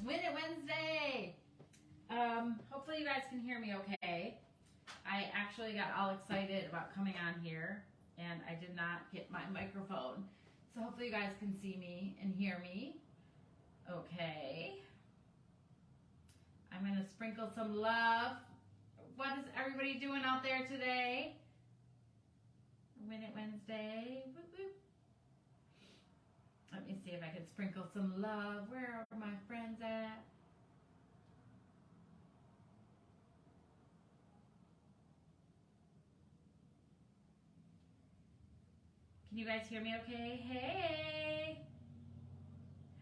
Win It Wednesday. Hopefully you guys can hear me okay. I actually got all excited about coming on here and I did not get my microphone. So hopefully you guys can see me and hear me. Okay. I'm going to sprinkle some love. What is everybody doing out there today? Win It Wednesday. Whoop, whoop. Let me see if I can sprinkle some love. Where are my friends at? Can you guys hear me okay? Hey!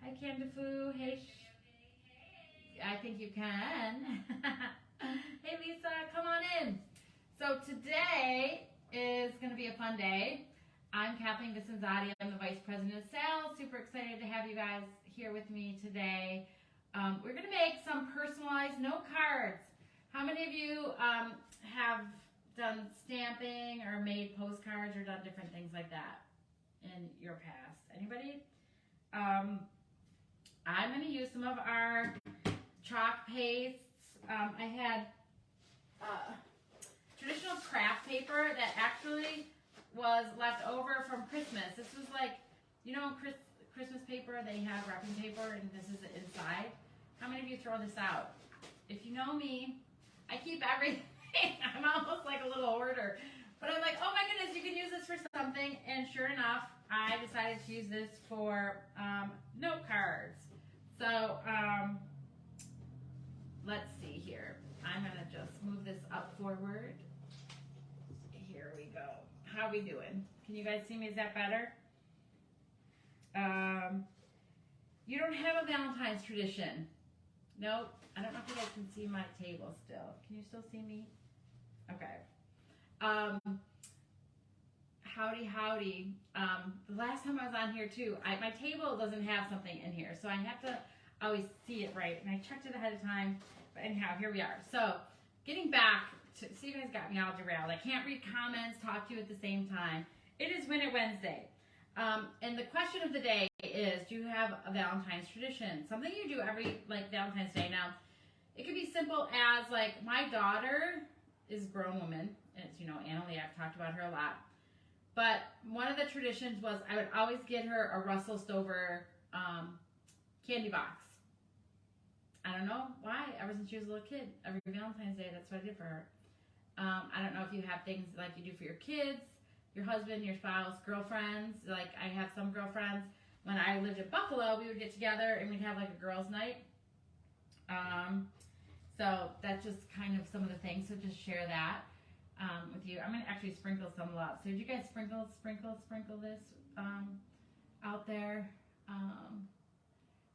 Hi, Candafu. Hey. I think you can. Hey, Lisa, come on in. So today is going to be a fun day. I'm Kathleen Vicenzotti. I'm the Vice President of Sales. Super excited to have you guys here with me today. We're going to make some personalized note cards. How many of you have done stamping or made postcards or done different things like that in your past? Anybody? I'm going to use some of our chalk pastes. I had traditional craft paper that actually was left over from Christmas. This was like, you know, Christmas paper, they have wrapping paper, and this is inside. How many of you throw this out? If you know me, I keep everything. I'm almost like a little hoarder. But I'm like, oh my goodness, you can use this for something. And sure enough, I decided to use this for note cards. So let's see here. I'm going to just move this up forward. Here we go. How are we doing? Can you guys see me? Is that better? You don't have a Valentine's tradition. Nope. I don't know if you guys can see my table still. Can you still see me? Okay. Howdy. The last time I was on here too, my table doesn't have something in here, so I have to always see it right. And I checked it ahead of time. But anyhow, here we are. So getting back to, see, you guys got me all derailed. I can't read comments, talk to you at the same time. It is Win It Wednesday. And the question of the day is, do you have a Valentine's tradition? Something you do every, like, Valentine's Day. Now, it could be simple as, like, my daughter is a grown woman. And it's, you know, Annalie, I've talked about her a lot. But one of the traditions was I would always get her a Russell Stover candy box. I don't know why. Ever since she was a little kid, every Valentine's Day, that's what I did for her. I don't know if you have things like you do for your kids, your husband, your spouse, girlfriends. Like I have some girlfriends. When I lived in Buffalo, we would get together and we'd have like a girls' night. So that's just kind of some of the things. So just share that with you. I'm going to actually sprinkle some love. So did you guys sprinkle this out there?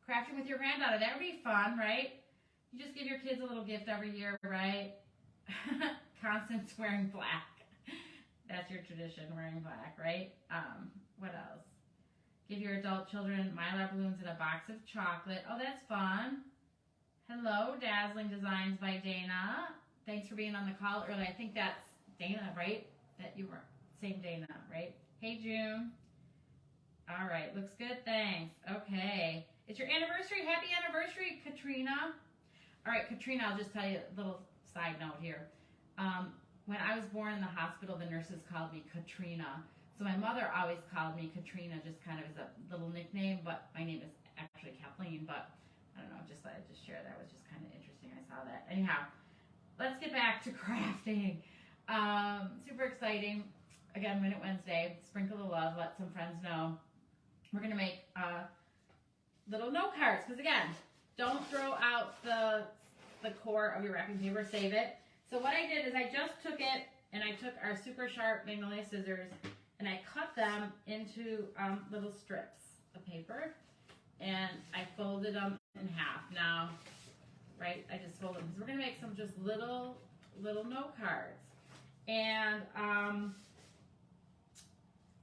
Crafting with your granddaughter. That would be fun, right? You just give your kids a little gift every year, right? Constance wearing black. That's your tradition, wearing black, right? What else? Give your adult children Mylar balloons and a box of chocolate. Oh, that's fun. Hello, Dazzling Designs by Dana. Thanks for being on the call early. I think that's Dana, right? That you were, same Dana, right? Hey, June. All right, looks good, thanks. Okay. It's your anniversary. Happy anniversary, Katrina. All right, Katrina, I'll just tell you a little side note here. When I was born in the hospital, the nurses called me Katrina. So my mother always called me Katrina, just kind of as a little nickname, but my name is actually Kathleen, but I don't know, just thought I'd just share that. It was just kind of interesting. I saw that. Anyhow, let's get back to crafting. Super exciting. Again, Win It Wednesday. Sprinkle the love. Let some friends know. We're going to make little note cards, because again, don't throw out the core of your wrapping paper, save it. So what I did is I just took it and I took our super sharp Magnolia scissors and I cut them into little strips of paper and I folded them in half. Now, right, I just folded them. So we're going to make some just little note cards. And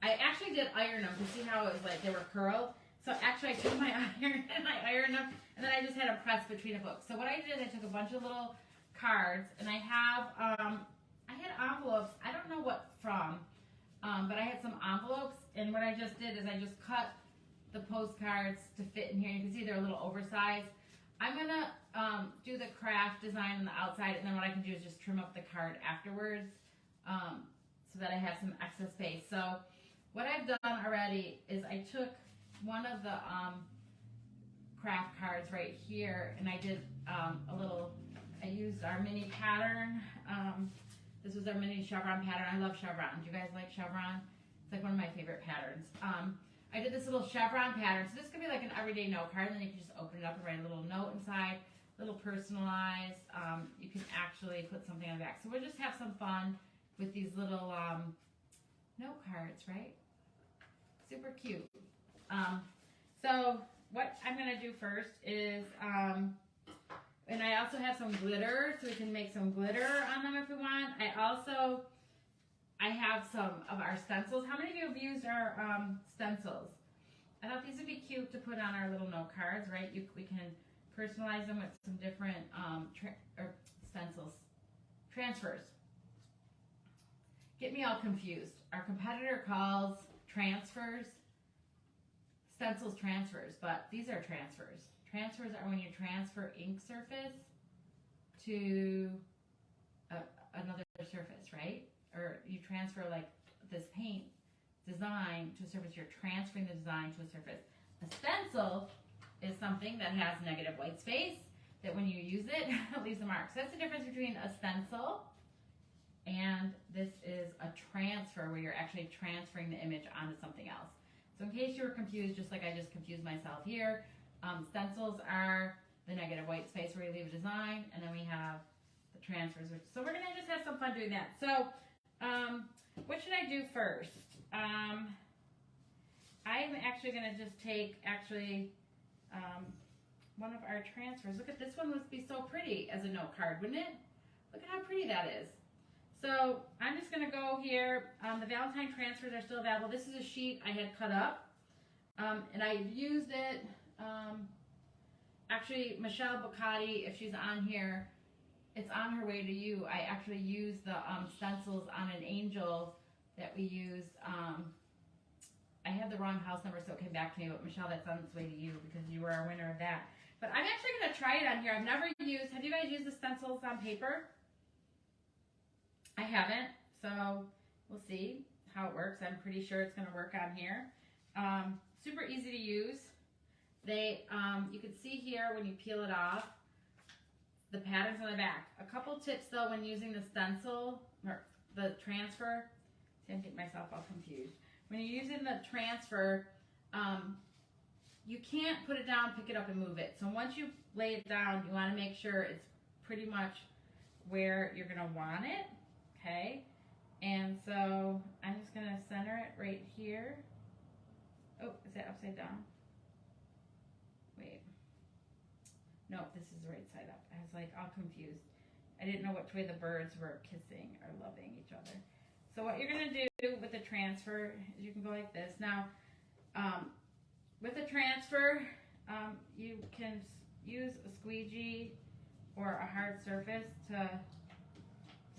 I actually did iron them to see how it was like they were curled. So actually I took my iron and I ironed them and then I just had them pressed between the books. So what I did, I took a bunch of little cards and I had envelopes. I don't know what from, but I had some envelopes and what I just did is I just cut the postcards to fit in here. You can see they're a little oversized. I'm gonna do the craft design on the outside, and then what I can do is just trim up the card afterwards, so that I have some extra space. So what I've done already is I took one of the craft cards right here, and I did I used our mini pattern. This was our mini chevron pattern. I love chevron. Do you guys like chevron? It's like one of my favorite patterns. I did this little chevron pattern. So this could be like an everyday note card, and then you can just open it up and write a little note inside, a little personalized. You can actually put something on the back. So we'll just have some fun with these little note cards, right? Super cute. So what I'm going to do first is, and I also have some glitter, so we can make some glitter on them if we want. I have some of our stencils. How many of you have used our stencils? I thought these would be cute to put on our little note cards, right? We can personalize them with some different transfers. Get me all confused. Our competitor calls transfers stencils transfers, but these are transfers. Transfers are when you transfer ink surface to another surface, right? Or you transfer like this paint design to a surface. You're transferring the design to a surface. A stencil is something that has negative white space that when you use it, it leaves a mark. So that's the difference between a stencil and this is a transfer where you're actually transferring the image onto something else. So in case you were confused, just like I just confused myself here, stencils are the negative white space where you leave a design, and then we have the transfers. So we're going to just have some fun doing that. So what should I do first? I'm actually going to just take one of our transfers. Look at this one, must be so pretty as a note card, wouldn't it? Look at how pretty that is. So I'm just going to go here. The Valentine transfers are still available. This is a sheet I had cut up, and I used it. Actually, Michelle Bocati, if she's on here, it's on her way to you. I actually used the stencils on an angel that we used. I had the wrong house number, so it came back to me, but Michelle, that's on its way to you because you were our winner of that. But I'm actually going to try it on here. I've never used, have you guys used the stencils on paper? I haven't, so we'll see how it works. I'm pretty sure it's going to work on here. Super easy to use. You can see here when you peel it off, the patterns on the back. A couple tips though when using the stencil, or the transfer. See, I'm getting myself all confused. When you're using the transfer, you can't put it down, pick it up, and move it. So once you lay it down, you want to make sure it's pretty much where you're going to want it. Okay, and so I'm just going to center it right here. Oh, is that upside down? Wait. No, this is the right side up. I was like all confused. I didn't know which way the birds were kissing or loving each other. So what you're going to do with the transfer is you can go like this. Now, with the transfer, you can use a squeegee or a hard surface to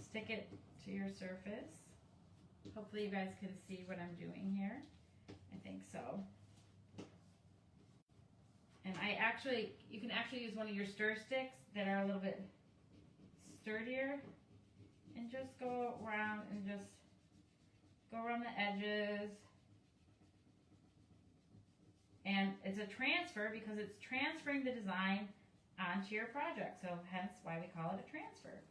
stick it to your surface. Hopefully you guys can see what I'm doing here. I think so. And you can actually use one of your stir sticks that are a little bit sturdier and just go around and just go around the edges. And it's a transfer because it's transferring the design onto your project. So hence why we call it a transfer.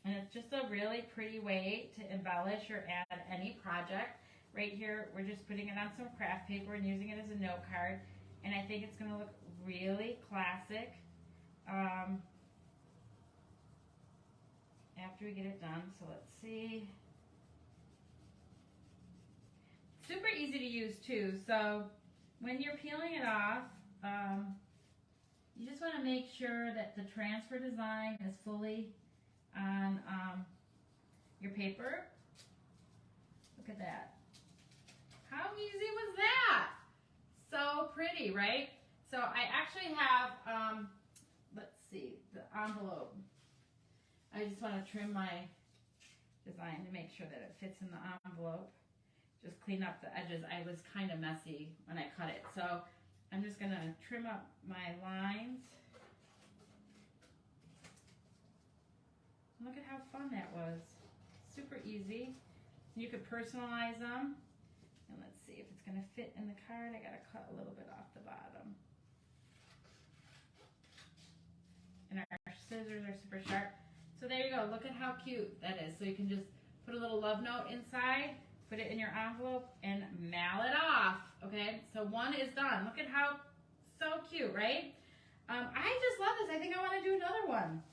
And it's just a really pretty way to embellish or add any project. Right here, we're just putting it on some craft paper and using it as a note card. And I think it's going to look really classic after we get it done. So let's see. Super easy to use too. So when you're peeling it off, you just want to make sure that the transfer design is fully on your paper. Look at that. How easy was that? So pretty, right? So I actually have, let's see, the envelope. I just want to trim my design to make sure that it fits in the envelope. Just clean up the edges. I was kind of messy when I cut it. So I'm just going to trim up my lines. Look at how fun that was. Super easy. You could personalize them. And let's see if it's going to fit in the card. I got to cut a little bit off the bottom. And our scissors are super sharp. So there you go. Look at how cute that is. So you can just put a little love note inside, put it in your envelope, and mail it off. Okay, so one is done. Look at how so cute, right? I just love this. I think I want to do another one.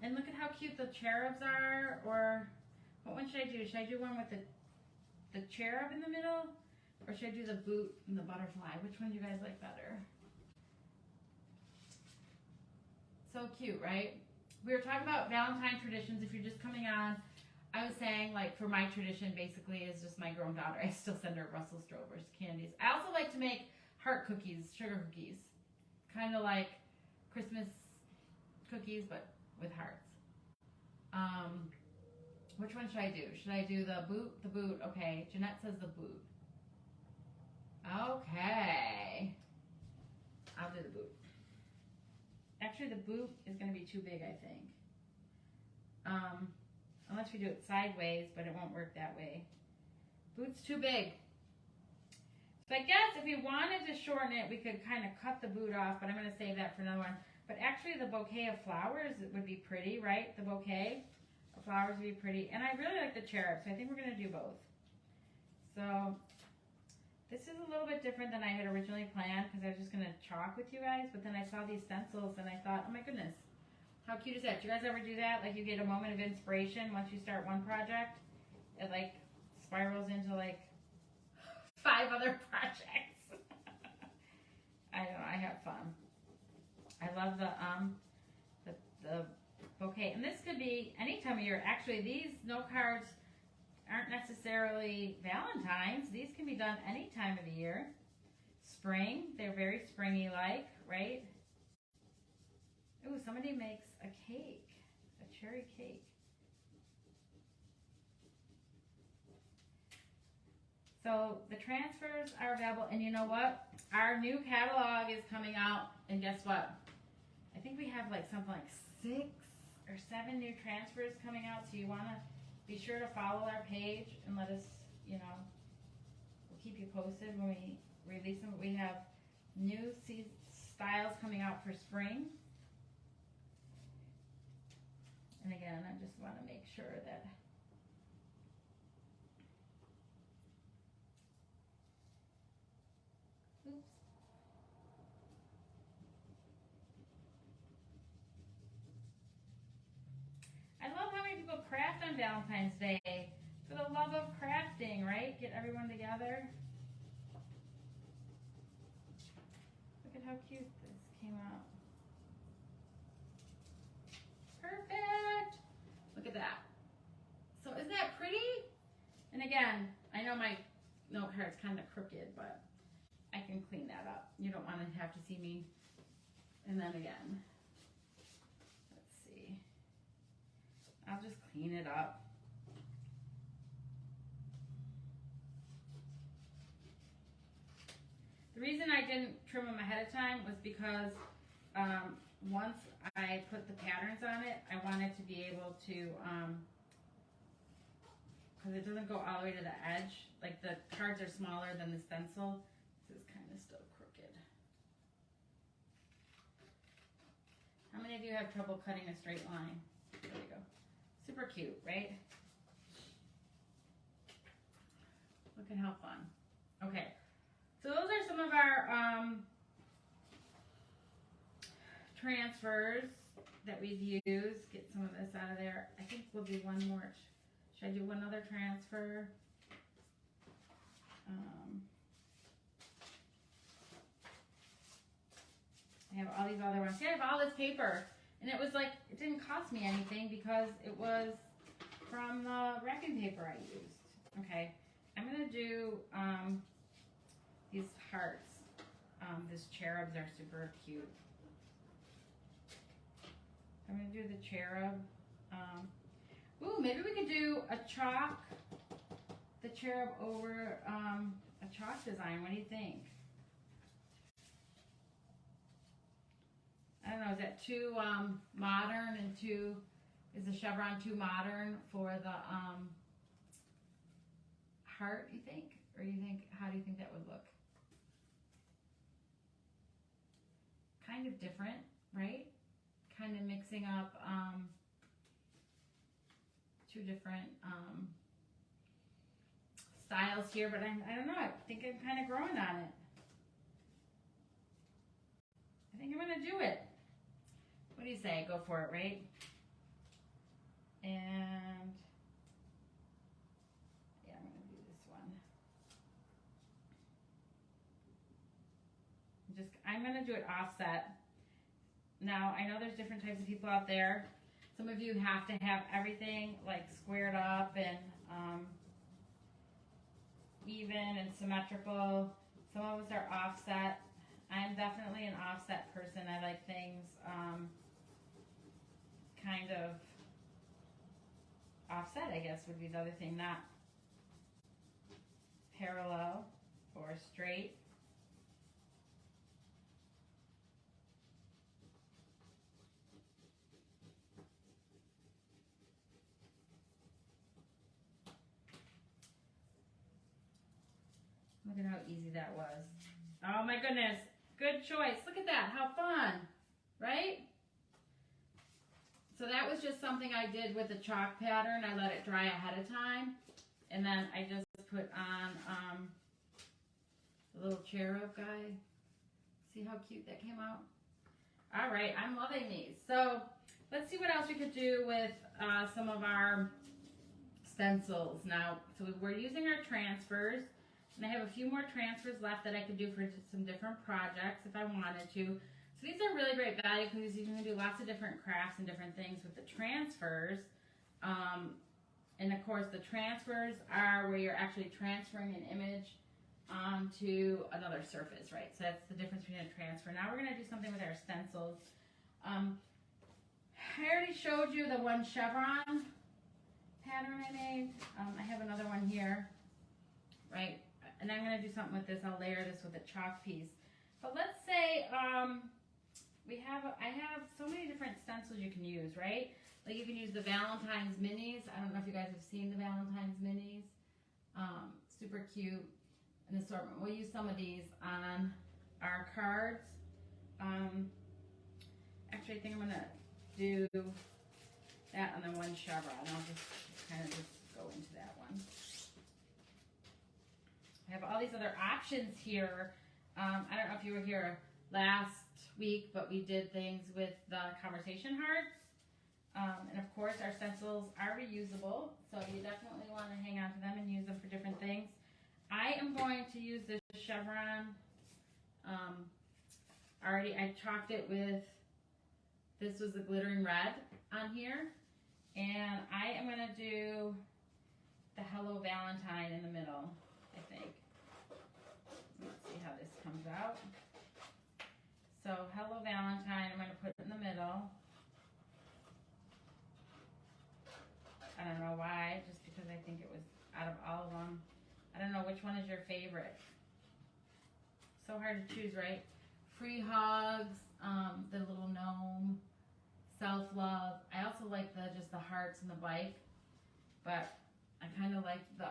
And look at how cute the cherubs are. Or what one should I do? Should I do one with the cherub in the middle? Or should I do the boot and the butterfly? Which one do you guys like better? So cute, right? We were talking about Valentine traditions. If you're just coming on, I was saying, like, for my tradition, basically, is just my grown daughter. I still send her Russell Stover's candies. I also like to make heart cookies, sugar cookies. Kind of like Christmas cookies, but with hearts. Which one should I do? Should I do the boot? The boot. Okay. Jeanette says the boot. Okay. I'll do the boot. Actually, the boot is going to be too big, I think. Unless we do it sideways, but it won't work that way. Boot's too big. So I guess if we wanted to shorten it, we could kind of cut the boot off, but I'm going to save that for another one. But actually, the bouquet of flowers would be pretty, right? The bouquet of flowers would be pretty. And I really like the cherub, so I think we're going to do both. So this is a little bit different than I had originally planned because I was just going to chalk with you guys. But then I saw these stencils and I thought, oh my goodness, how cute is that? Do you guys ever do that? Like you get a moment of inspiration once you start one project. It like spirals into like 5 other projects. I don't know. I have fun. I love the bouquet, and this could be any time of year. Actually, these note cards aren't necessarily Valentine's. These can be done any time of the year. Spring, they're very springy-like, right? Ooh, somebody makes a cake, a cherry cake. So the transfers are available, and you know what? Our new catalog is coming out, and guess what? I think we have like something like 6 or 7 new transfers coming out, so you want to be sure to follow our page and let us, you know, we'll keep you posted when we release them. We have new styles coming out for spring. And again, I just want to make sure that I love how many people craft on Valentine's Day for the love of crafting, right? Get everyone together. Look at how cute this came out. Perfect. Look at that. So isn't that pretty? And again, I know my note card's kind of crooked, but I can clean that up. You don't want to have to see me. And then again. I'll just clean it up. The reason I didn't trim them ahead of time was because once I put the patterns on it, I wanted to be able to, because it doesn't go all the way to the edge. Like the cards are smaller than the stencil. This is kind of still crooked. How many of you have trouble cutting a straight line? There we go. Super cute, right? Look at how fun. Okay, so those are some of our transfers that we've used. Get some of this out of there. I think we'll do one more. Should I do one other transfer? I have all these other ones. See, I have all this paper. And it was like, it didn't cost me anything because it was from the wrapping paper I used. Okay, I'm going to do these hearts. These cherubs are super cute. I'm going to do the cherub. Ooh, maybe we could do a chalk, the cherub over a chalk design. What do you think? I don't know, is that too modern and too, is the chevron too modern for the heart, you think? Or you think, how do you think that would look? Kind of different, right? Kind of mixing up two different styles here, but I don't know, I think I'm kind of growing on it. I think I'm gonna do it. What do you say? Go for it, right? And yeah, I'm gonna do this one. I'm gonna do it offset. Now, I know there's different types of people out there. Some of you have to have everything like squared up and even and symmetrical. Some of us are offset. I'm definitely an offset person. I like things kind of offset, I guess would be the other thing, not parallel or straight. Look at how easy that was. Oh my goodness. Good choice. Look at that. How fun. Right? So that was just something I did with the chalk pattern. I let it dry ahead of time. And then I just put on the little cherub guy. See how cute that came out? All right. I'm loving these. So let's see what else we could do with some of our stencils. Now, so we're using our transfers. And I have a few more transfers left that I could do for some different projects if I wanted to. So these are really great value because you can do lots of different crafts and different things with the transfers. And of course the transfers are where you're actually transferring an image onto another surface, right? So that's the difference between a transfer. Now we're going to do something with our stencils. I already showed you the one chevron pattern I made. I have another one here, right? And I'm going to do something with this. I'll layer this with a chalk piece. But let's say I have so many different stencils you can use, right? Like you can use the Valentine's minis. I don't know if you guys have seen the Valentine's minis. Super cute. An assortment. We'll use some of these on our cards. Actually, I think I'm going to do that on the one chevron. I'll just kind of just go into that one. I have all these other options here. I don't know if you were here last week, but we did things with the conversation hearts. And of course, our stencils are reusable, so you definitely want to hang on to them and use them for different things. I am going to use this chevron. I chalked it with, this was the glittering red on here. And I am going to do the Hello Valentine in the middle, I think. Let's see how this comes out. So Hello Valentine, I'm going to put it in the middle. I don't know why, just because I think it was out of all of them. I don't know which one is your favorite. So hard to choose, right? Free hugs, the little gnome, self-love. I also like just the hearts and the bike, but I kind of like the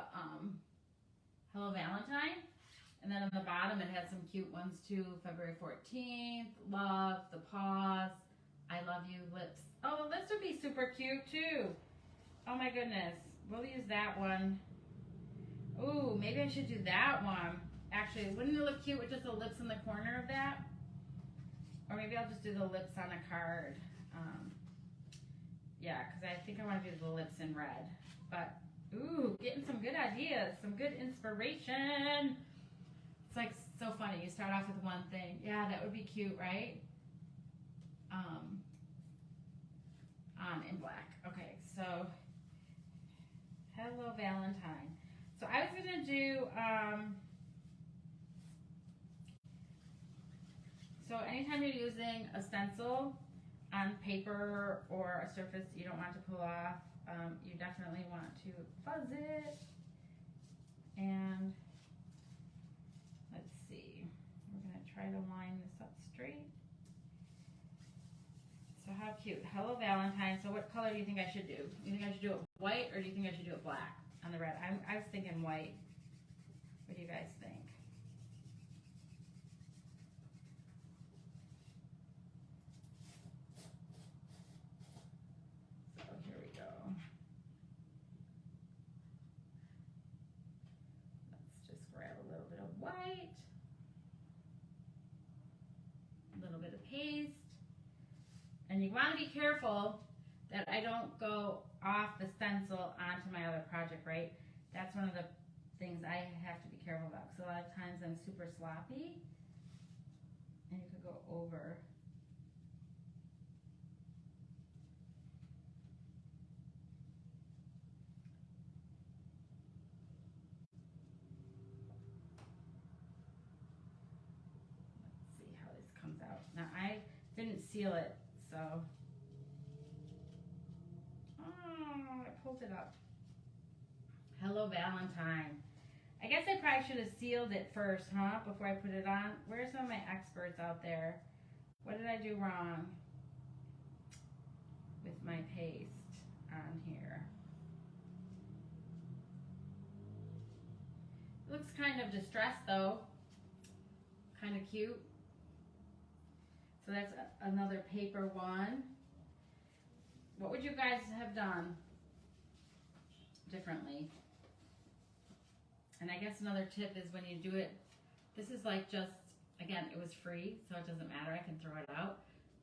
Hello Valentine. And then on the bottom, it had some cute ones too. February 14th, love, the paws, I love you, lips. Oh, the lips would be super cute too. Oh my goodness. We'll use that one. Ooh, maybe I should do that one. Actually, wouldn't it look cute with just the lips in the corner of that? Or maybe I'll just do the lips on a card. Yeah, because I think I want to do the lips in red. But, ooh, getting some good ideas, some good inspiration. It's like so funny. You start off with one thing. Yeah, that would be cute, right? On in black. Okay, so Hello Valentine. So I was gonna do so anytime you're using a stencil on paper or a surface you don't want to pull off, you definitely want to fuzz it. And let's see, we're gonna try to line this up straight. cute. Hello, Valentine. So what color do you think I should do? You think I should do it white, or do you think I should do it black on the red? I was thinking white. What do you guys think? So here we go. Let's just grab a little bit of white, a little bit of paste. And you want to be careful that I don't go off the stencil onto my other project, right? That's one of the things I have to be careful about. So a lot of times I'm super sloppy, and you could go over. Let's see how this comes out. Now I didn't seal it, so. Oh, I pulled it up. Hello, Valentine. I guess I probably should have sealed it first, huh? Before I put it on. Where's some of my experts out there? What did I do wrong with my paste on here? It looks kind of distressed though. Kind of cute. So that's another paper one. What would you guys have done differently? And I guess another tip is when you do it, this is like just, again, it was free, so it doesn't matter, I can throw it out.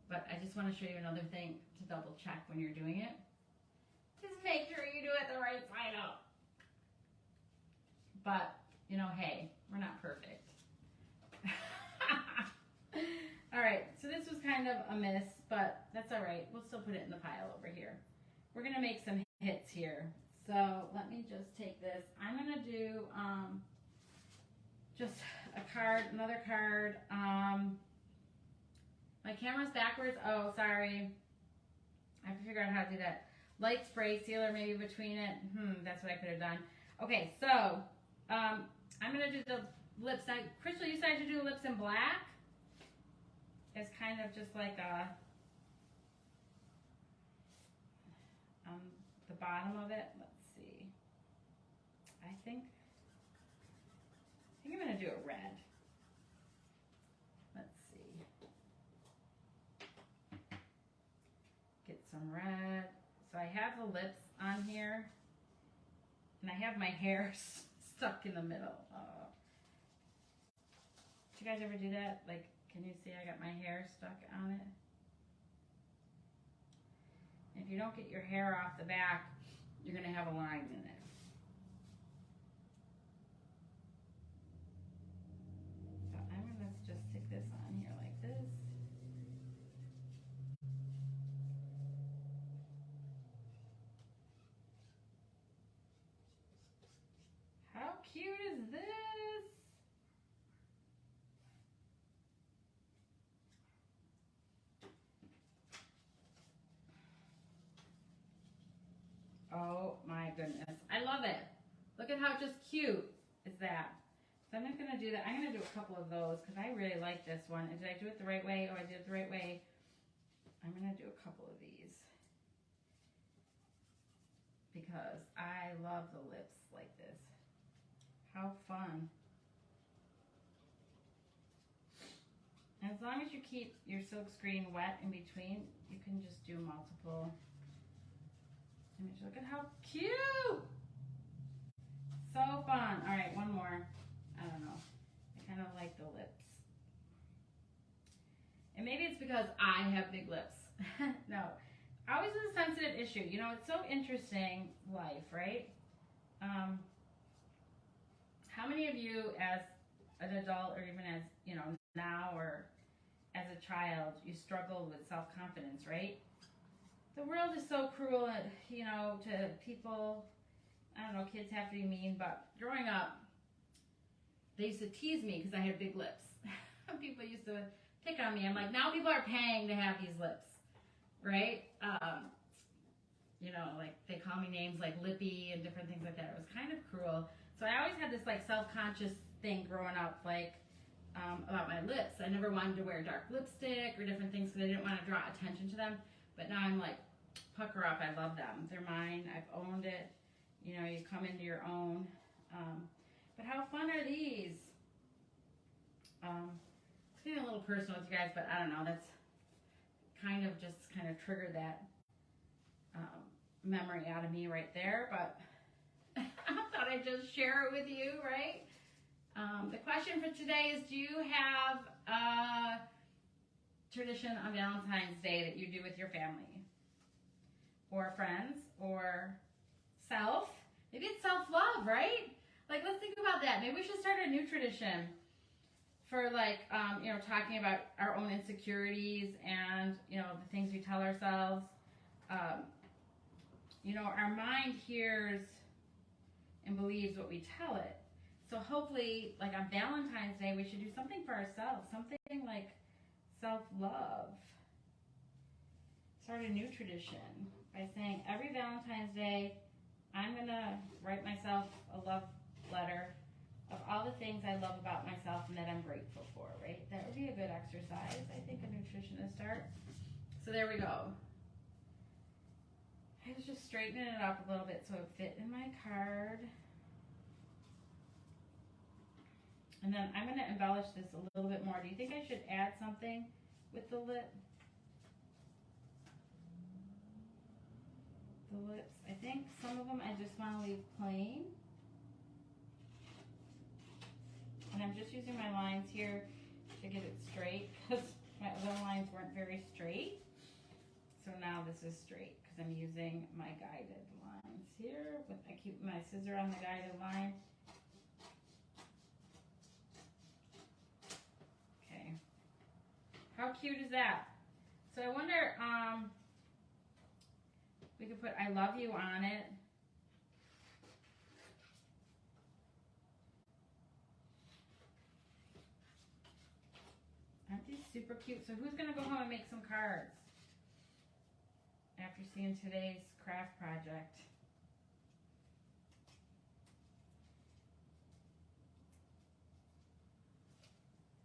But I just want to show you another thing to double check when you're doing it. Just make sure you do it the right side up. But, you know, hey, we're not perfect. All right, so this was kind of a miss, but that's all right. We'll still put it in the pile over here. We're gonna make some hits here. So let me just take this. I'm gonna do just a card, another card. My camera's backwards. Oh, sorry. I have to figure out how to do that. Light spray sealer maybe between it. That's what I could have done. Okay, so I'm gonna do the lips. Now, Crystal, you said I should do lips in black. It's kind of just like a the bottom of it. Let's see. I think I'm gonna do it red. Let's see. Get some red. So I have the lips on here, and I have my hair stuck in the middle. Did you guys ever do that? Like, can you see I got my hair stuck on it? If you don't get your hair off the back, you're going to have a line in it. So I'm going to just stick this on here like this. How cute is this? Oh my goodness. I love it. Look at how just cute is that. So I'm not going to do that. I'm going to do a couple of those because I really like this one. And did I do it the right way? Oh, I did it the right way. I'm going to do a couple of these because I love the lips like this. How fun. And as long as you keep your silk screen wet in between, you can just do multiple. Look at how cute! So fun. All right, one more. I don't know. I kind of like the lips. And maybe it's because I have big lips. No. Always a sensitive issue. You know, it's so interesting, life, right? How many of you as an adult or even as, you know, now or as a child, you struggle with self-confidence, right? The world is so cruel, you know, to people. I don't know, kids have to be mean, but growing up, they used to tease me because I had big lips. People used to pick on me. I'm like, now people are paying to have these lips, right? You know, like they call me names like Lippy and different things like that. It was kind of cruel. So I always had this like self-conscious thing growing up, like about my lips. I never wanted to wear dark lipstick or different things because I didn't want to draw attention to them. But now I'm like, pucker up. I love them. They're mine. I've owned it. You know, you come into your own. But how fun are these? It's getting a little personal with you guys, but I don't know. That's kind of triggered that memory out of me right there. But I thought I'd just share it with you, right? The question for today is, do you have a tradition on Valentine's Day that you do with your family or friends or self? Maybe it's self-love, right? Like, let's think about that. Maybe we should start a new tradition for, like, you know, talking about our own insecurities and, you know, the things we tell ourselves. You know, our mind hears and believes what we tell it. So hopefully, like on Valentine's Day, we should do something for ourselves, something like self-love. Start a new tradition by saying every Valentine's Day, I'm going to write myself a love letter of all the things I love about myself and that I'm grateful for, right? That would be a good exercise, I think, a nutrition to start. So there we go. I was just straightening it up a little bit so it fit in my card. And then I'm going to embellish this a little bit more. Do you think I should add something with the lip? The lips. I think some of them I just want to leave plain. And I'm just using my lines here to get it straight because my other lines weren't very straight. So now this is straight because I'm using my guided lines here. I keep my scissor on the guided line. Okay. How cute is that? So I wonder, we could put I love you on it. Aren't these super cute? So who's going to go home and make some cards after seeing today's craft project?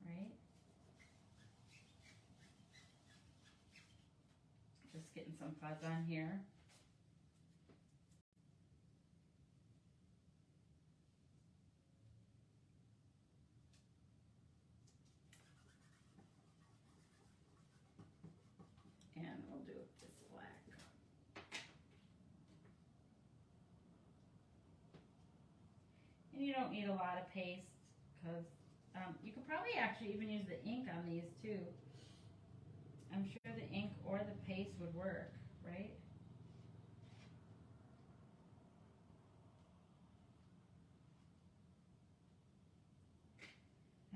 Right? Just getting some fuzz on here. And we'll do this black. And you don't need a lot of paste because you could probably actually even use the ink on these too. I'm sure the ink or the paste would work, right?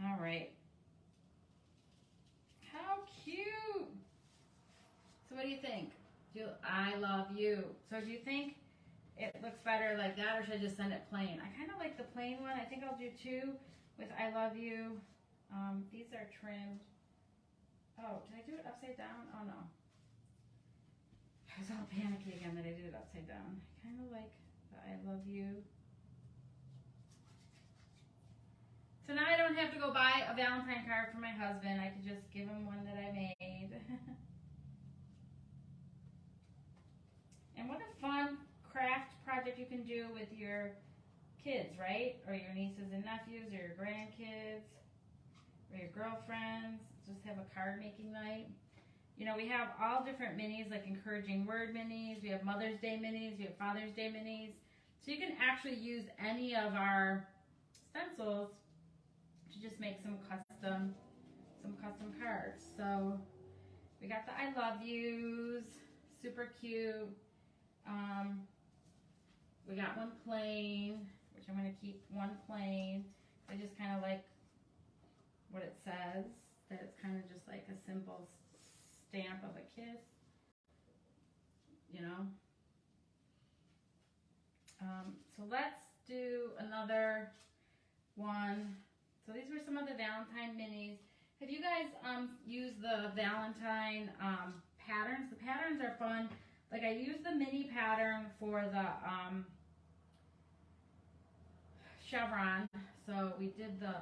All right. How cute. So what do you think? I love you. So do you think it looks better like that, or should I just send it plain? I kind of like the plain one. I think I'll do two with I love you. These are trimmed. Oh, did I do it upside down? Oh no. I was all panicky again that I did it upside down. I kind of like the I love you. So now I don't have to go buy a Valentine card for my husband. I could just give him one that I made. And what a fun craft project you can do with your kids, right? Or your nieces and nephews, or your grandkids, or your girlfriends. Just have a card making night. You know, we have all different minis, like encouraging word minis. We have Mother's Day minis. We have Father's Day minis. So you can actually use any of our stencils to just make some custom cards. So we got the I love yous, super cute. We got one plain, which I'm going to keep one plain. I just kind of like what it says, that it's kind of just like a simple stamp of a kiss, you know. So let's do another one. So these were some of the Valentine minis. Have you guys used the Valentine patterns? The patterns are fun. Like I used the mini pattern for the chevron. So we did the,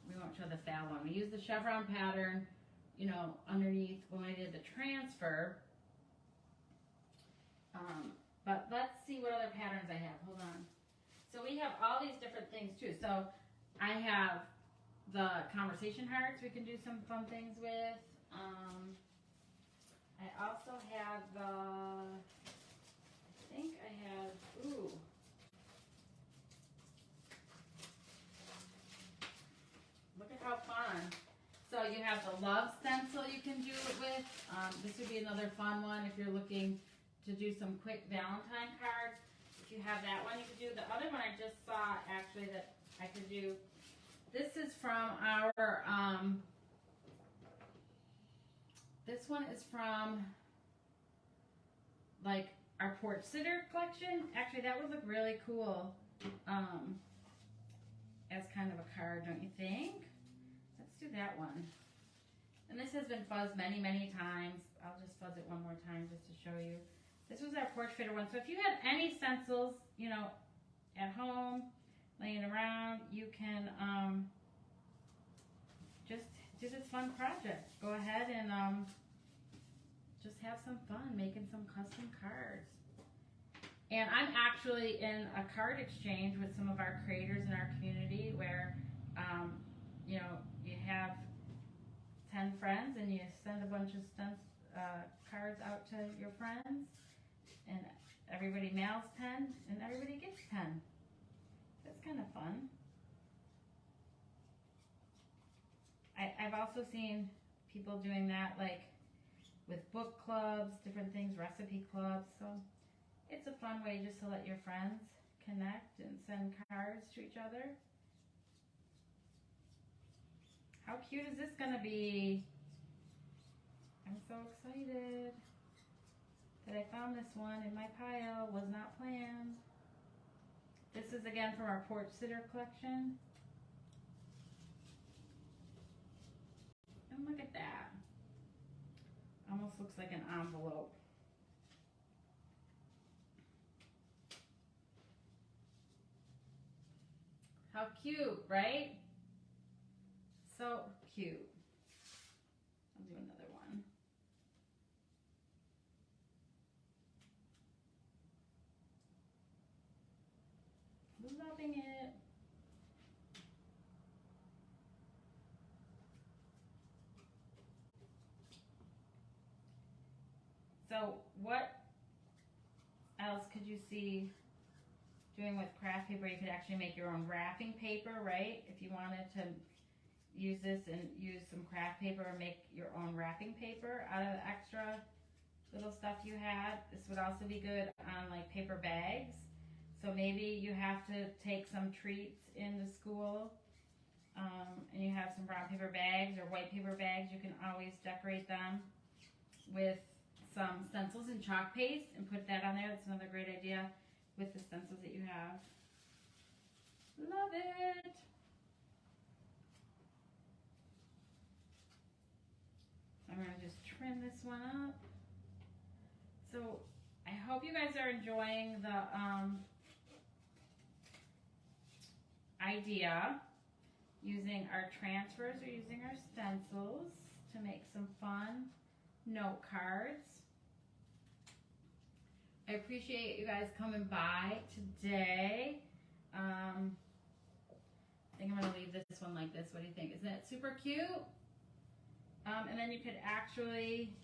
we won't show the fat one. We used the chevron pattern you know, underneath when I did the transfer. But let's see what other patterns I have. Hold on. So we have all these different things too. So I have the conversation hearts we can do some fun things with. I also have I think I have, ooh. Look at how fun. So you have the love stencil you can do it with. This would be another fun one if you're looking to do some quick Valentine cards. If you have that one, you could do. The other one I just saw actually that I could do. This is from our, this one is from like our porch sitter collection. Actually, that would look really cool as kind of a card, don't you think? Let's do that one. And this has been fuzzed many, many times. I'll just fuzz it one more time just to show you. This was our porch fitter one. So if you have any stencils, you know, at home, laying around, you can just do this fun project. Go ahead and just have some fun making some custom cards. And I'm actually in a card exchange with some of our creators in our community where, you know, you have 10 friends and you send a bunch of cards out to your friends, and everybody mails 10 and everybody gets 10. That's kind of fun. I've also seen people doing that like with book clubs, different things, recipe clubs. So it's a fun way just to let your friends connect and send cards to each other. How cute is this gonna be? I'm so excited that I found this one in my pile. Was not planned. This is again from our porch sitter collection. And look at that. Almost looks like an envelope. How cute, right? So cute. I'll do another one. Loving it. So what else could you see doing with craft paper? You could actually make your own wrapping paper, right? If you wanted to use this and use some craft paper and make your own wrapping paper out of the extra little stuff you had. This would also be good on like paper bags. So maybe you have to take some treats into school and you have some brown paper bags or white paper bags. You can always decorate them with some stencils and chalk paste and put that on there. That's another great idea with the stencils that you have. Love it. I'm going to just trim this one up. So I hope you guys are enjoying the idea using our transfers or using our stencils to make some fun note cards. I appreciate you guys coming by today. I think I'm going to leave this one like this. What do you think? Isn't it super cute? And then you could actually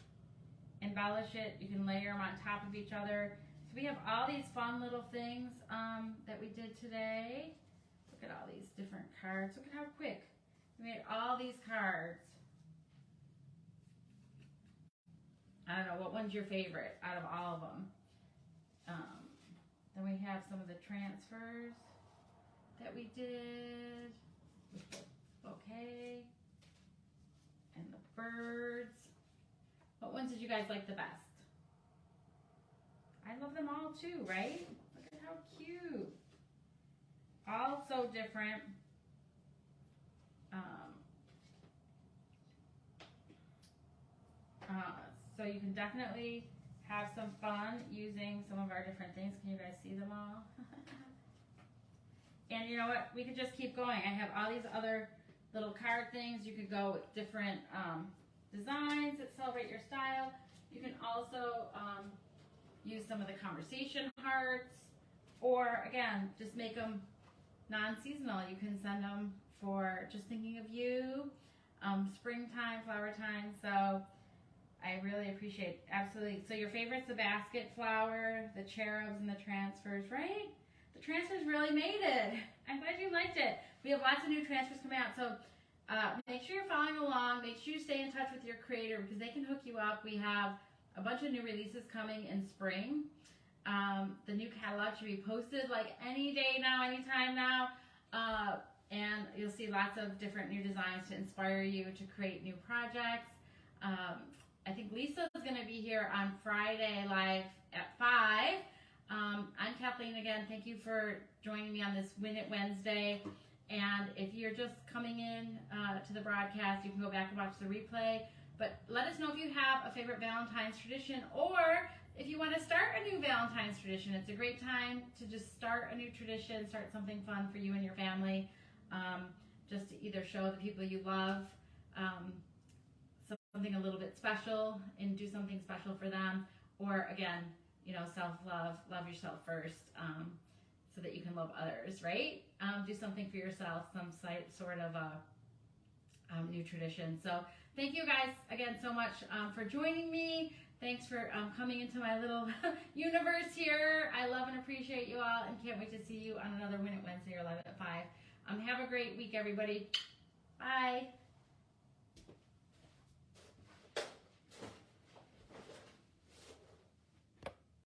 embellish it. You can layer them on top of each other. So we have all these fun little things that we did today. Look at all these different cards. Look at how quick. We made all these cards. I don't know, what one's your favorite out of all of them? Then we have some of the transfers that we did with the bouquet and the birds. What ones did you guys like the best? I love them all too, right? Look at how cute. All so different. So you can definitely have some fun using some of our different things. Can you guys see them all? And you know what? We could just keep going. I have all these other little card things. You could go with different designs that celebrate your style. You can also use some of the conversation hearts, or again, just make them non-seasonal. You can send them for just thinking of you, springtime, flower time. So I really appreciate, absolutely. So your favorite's the basket flower, the cherubs, and the transfers, right? The transfers really made it. I'm glad you liked it. We have lots of new transfers coming out. So make sure you're following along. Make sure you stay in touch with your creator because they can hook you up. We have a bunch of new releases coming in spring. The new catalog should be posted like any day now, anytime now. And you'll see lots of different new designs to inspire you to create new projects. I think Lisa is going to be here on Friday live at 5. I'm Kathleen again. Thank you for joining me on this Win It Wednesday. And if you're just coming in to the broadcast, you can go back and watch the replay. But let us know if you have a favorite Valentine's tradition, or if you want to start a new Valentine's tradition. It's a great time to just start a new tradition, start something fun for you and your family, just to either show the people you love something a little bit special and do something special for them, or again, you know, self-love, love yourself first, so that you can love others, right? Do something for yourself, some sort of a new tradition. So thank you guys again so much for joining me. Thanks for coming into my little universe here. I love and appreciate you all, and can't wait to see you on another Win It Wednesday or Live at 5. Have a great week, everybody. Bye.